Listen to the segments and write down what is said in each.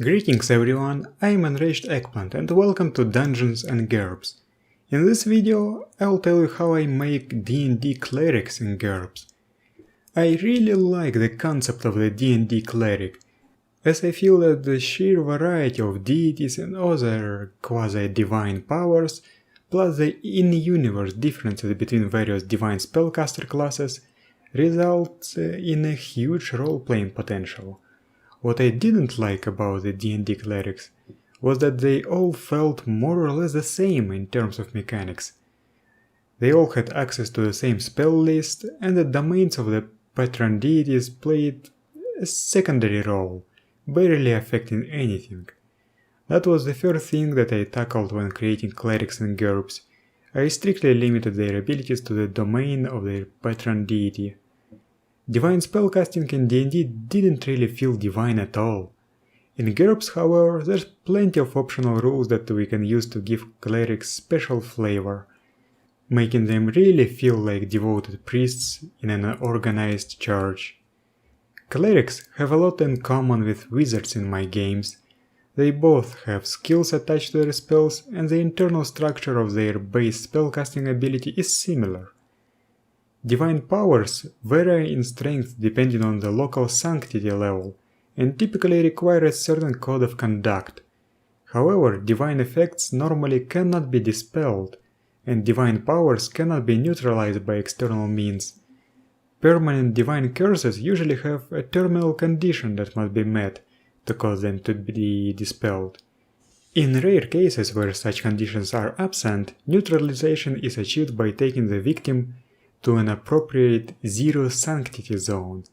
Greetings everyone, I am Enraged Eggplant and welcome to Dungeons and GURPS. In this video, I'll tell you how I make D&D clerics in GURPS. I really like the concept of the D&D cleric, as I feel that the sheer variety of deities and other quasi-divine powers, plus the in-universe differences between various divine spellcaster classes, results in a huge role-playing potential. What I didn't like about the D&D clerics was that they all felt more or less the same in terms of mechanics. They all had access to the same spell list, and the domains of the patron deities played a secondary role, barely affecting anything. That was the first thing that I tackled when creating clerics in GURPS. I strictly limited their abilities to the domain of their patron deity. Divine spellcasting in D&D didn't really feel divine at all. In GURPS, however, there's plenty of optional rules that we can use to give clerics special flavor, making them really feel like devoted priests in an organized church. Clerics have a lot in common with wizards in my games. They both have skills attached to their spells, and the internal structure of their base spellcasting ability is similar. Divine powers vary in strength depending on the local sanctity level, and typically require a certain code of conduct. However, divine effects normally cannot be dispelled, and divine powers cannot be neutralized by external means. Permanent divine curses usually have a terminal condition that must be met to cause them to be dispelled. In rare cases where such conditions are absent, neutralization is achieved by taking the victim to an appropriate zero sanctity zone.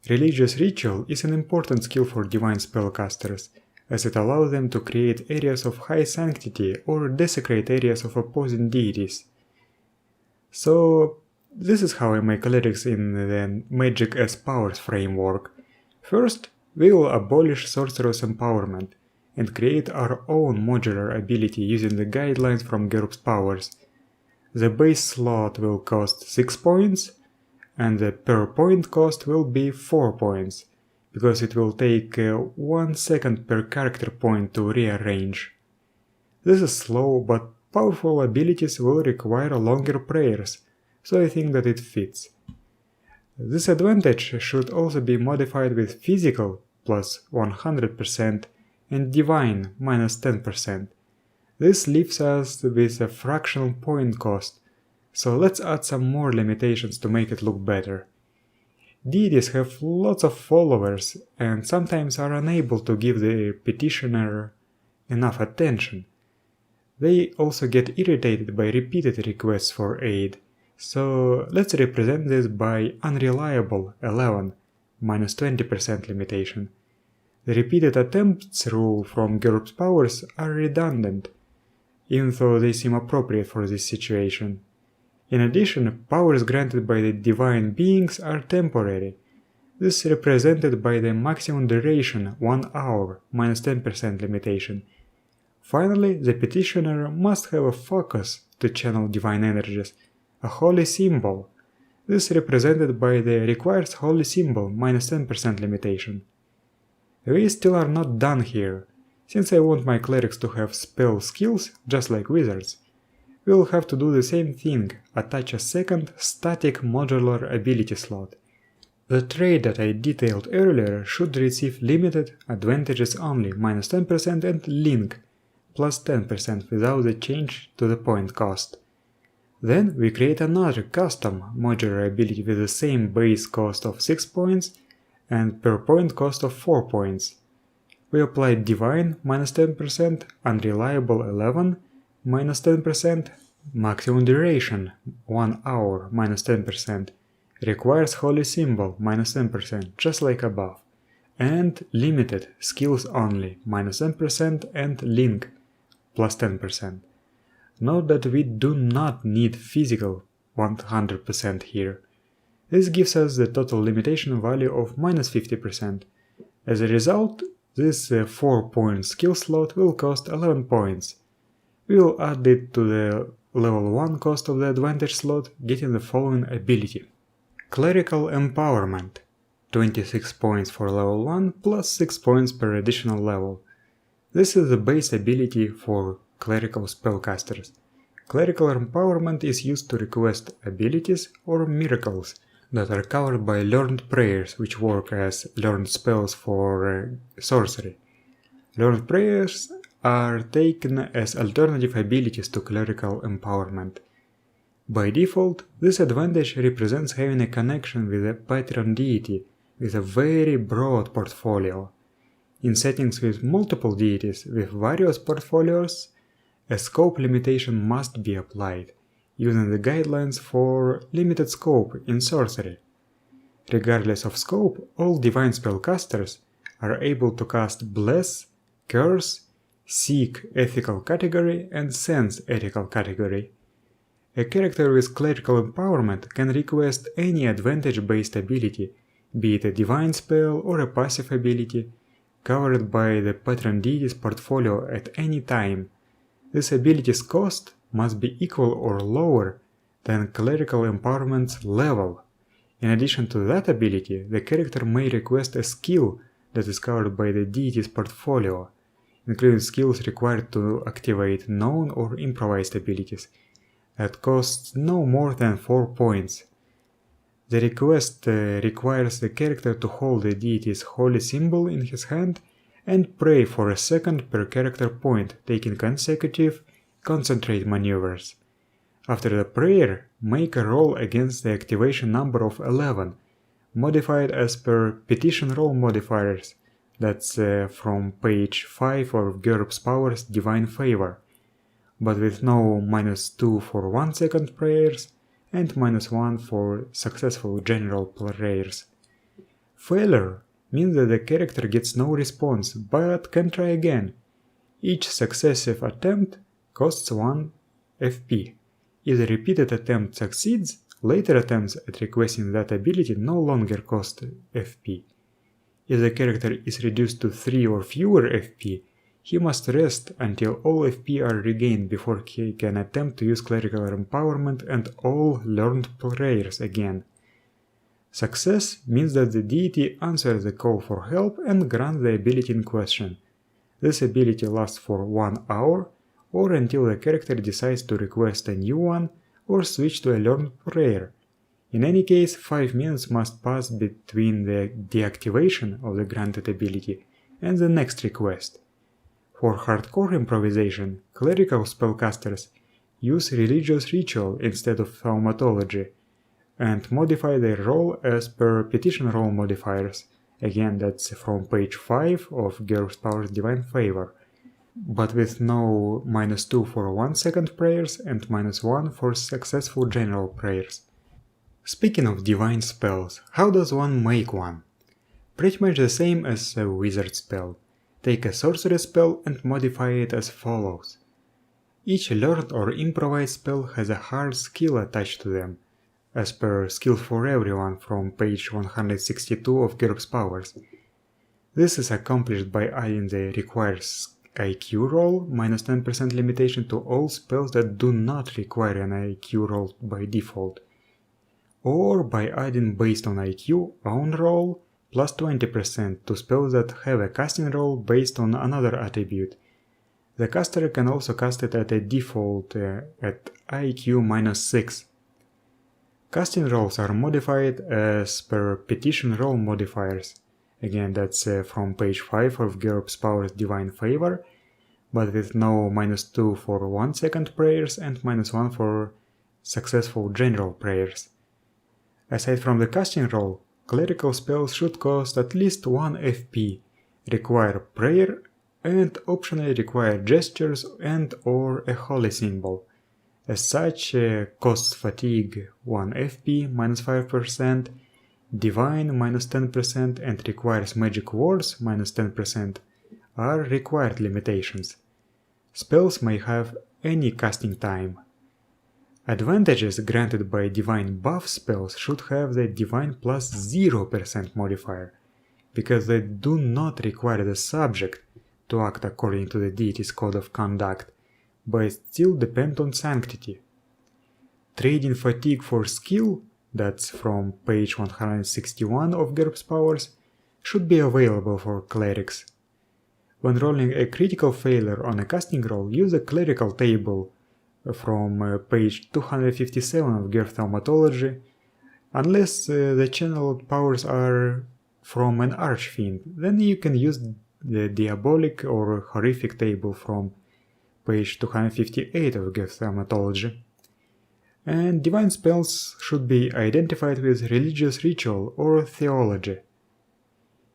Religious ritual is an important skill for divine spellcasters, as it allows them to create areas of high sanctity or desecrate areas of opposing deities. So, this is how I make clerics in the Magic as Powers framework. First, we will abolish sorcerer's empowerment and create our own modular ability using the guidelines from GURPS powers. The base slot will cost 6 points, and the per point cost will be 4 points, because it will take 1 second per character point to rearrange. This is slow, but powerful abilities will require longer prayers, so I think that it fits. This advantage should also be modified with physical plus 100% and divine minus 10%. This leaves us with a fractional point cost, so let's add some more limitations to make it look better. Deities have lots of followers and sometimes are unable to give the petitioner enough attention. They also get irritated by repeated requests for aid, so let's represent this by unreliable 11, minus 20% limitation. The repeated attempts rule from GURPS powers are redundant, even though they seem appropriate for this situation. In addition, powers granted by the divine beings are temporary. This is represented by the maximum duration 1 hour, minus 10% limitation. Finally, the petitioner must have a focus to channel divine energies, a holy symbol. This is represented by the requires holy symbol minus 10% limitation. We still are not done here. Since I want my clerics to have spell skills, just like wizards, we will have to do the same thing, attach a second static modular ability slot. The trait that I detailed earlier should receive limited, advantages only, minus 10% and link, plus 10% without the change to the point cost. Then we create another custom modular ability with the same base cost of 6 points and per point cost of 4 points. We apply divine minus 10%, unreliable 11 minus 10%, maximum duration 1 hour minus 10%, requires holy symbol minus 10% just like above, and limited skills only minus 10% and link plus 10%. Note that we do not need physical 100% here. This gives us the total limitation value of minus 50%. As a result, this 4-point skill slot will cost 11 points. We will add it to the level 1 cost of the advantage slot, getting the following ability. Clerical Empowerment. 26 points for level 1 plus 6 points per additional level. This is the base ability for clerical spellcasters. Clerical empowerment is used to request abilities or miracles that are covered by learned prayers, which work as learned spells for sorcery. Learned prayers are taken as alternative abilities to clerical empowerment. By default, this advantage represents having a connection with a patron deity with a very broad portfolio. In settings with multiple deities with various portfolios, a scope limitation must be applied, using the guidelines for limited scope in sorcery. Regardless of scope, all divine spellcasters are able to cast Bless, Curse, Seek ethical category, and Sense ethical category. A character with clerical empowerment can request any advantage-based ability, be it a divine spell or a passive ability, covered by the patron deity's portfolio at any time. This ability's cost must be equal or lower than clerical empowerment's level. In addition to that ability, the character may request a skill that is covered by the deity's portfolio, including skills required to activate known or improvised abilities, that costs no more than 4 points. The request requires the character to hold the deity's holy symbol in his hand and pray for a second per character point, taking consecutive concentrate maneuvers. After the prayer, make a roll against the activation number of 11, modified as per petition roll modifiers, that's from page 5 of GURPS Powers Divine Favor, but with no -2 for 1 second prayers and -1 for successful general prayers. Failure means that the character gets no response but can try again. Each successive attempt costs 1 FP. If the repeated attempt succeeds, later attempts at requesting that ability no longer cost FP. If the character is reduced to 3 or fewer FP, he must rest until all FP are regained before he can attempt to use clerical empowerment and all learned prayers again. Success means that the deity answers the call for help and grants the ability in question. This ability lasts for 1 hour, or until the character decides to request a new one or switch to a learned prayer. In any case, 5 minutes must pass between the deactivation of the granted ability and the next request. For hardcore improvisation, clerical spellcasters use religious ritual instead of thaumatology, and modify their roll as per petition roll modifiers. Again, that's from page 5 of GURPS Powers Divine Favor, but with no -2 for 1 second prayers and -1 for successful general prayers. Speaking of divine spells, how does one make one? Pretty much the same as a wizard spell. Take a sorcery spell and modify it as follows. Each learned or improvised spell has a hard skill attached to them, as per Skills for Everyone from page 162 of GURPS Powers. This is accomplished by adding the required IQ roll -10% limitation to all spells that do not require an IQ roll by default, or by adding based on IQ own roll plus 20% to spells that have a casting roll based on another attribute. The caster can also cast it at a default at IQ -6. Casting rolls are modified as per petition roll modifiers. Again, that's from page 5 of GURPS Powers Divine Favor, but with no -2 for 1 second prayers and -1 for successful general prayers. Aside from the casting roll, clerical spells should cost at least 1 FP, require prayer, and optionally require gestures and or a holy symbol. As such, costs fatigue 1 FP -5%, divine -10%, and requires magic words -10% are required limitations. Spells may have any casting time. Advantages granted by divine buff spells should have the divine plus 0% modifier, because they do not require the subject to act according to the deity's code of conduct, but still depend on sanctity. Trading fatigue for skill that's from page 161 of GURPS powers, should be available for clerics. When rolling a critical failure on a casting roll, use the clerical table from page 257 of GURPS Thaumatology, unless the channeled powers are from an archfiend, then you can use the diabolic or horrific table from page 258 of GURPS Thaumatology. And divine spells should be identified with religious ritual or theology.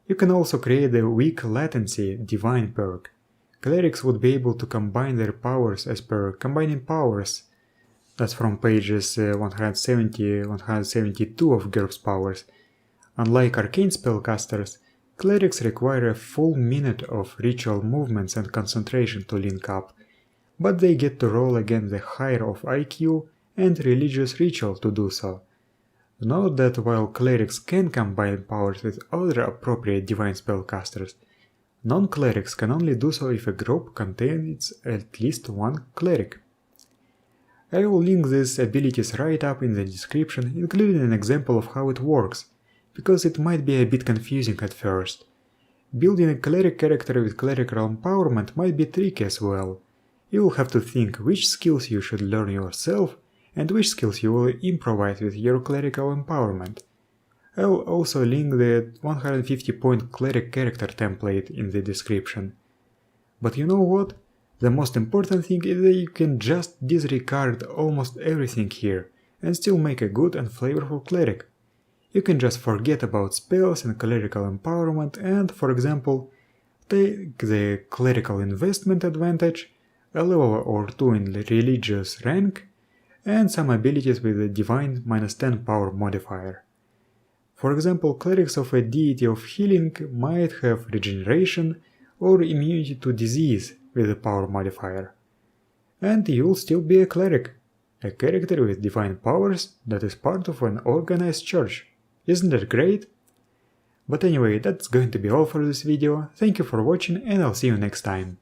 You can also create a weak latency divine perk. Clerics would be able to combine their powers as per combining powers. That's from pages 170-172 of GURPS powers. Unlike arcane spellcasters, clerics require a full minute of ritual movements and concentration to link up, but they get to roll against the higher of IQ and religious ritual to do so. Note that while clerics can combine powers with other appropriate divine spellcasters, non-clerics can only do so if a group contains at least one cleric. I will link these abilities right up in the description, including an example of how it works, because it might be a bit confusing at first. Building a cleric character with clerical empowerment might be tricky as well. You will have to think which skills you should learn yourself and which skills you will improvise with your clerical empowerment. I will also link the 150-point cleric character template in the description. But you know what? The most important thing is that you can just disregard almost everything here and still make a good and flavorful cleric. You can just forget about spells and clerical empowerment and, for example, take the clerical investment advantage, a level or 2 in the religious rank, and some abilities with a divine -10 power modifier. For example, clerics of a deity of healing might have regeneration or immunity to disease with a power modifier. And you'll still be a cleric, a character with divine powers that is part of an organized church. Isn't that great? But anyway, that's going to be all for this video. Thank you for watching and I'll see you next time.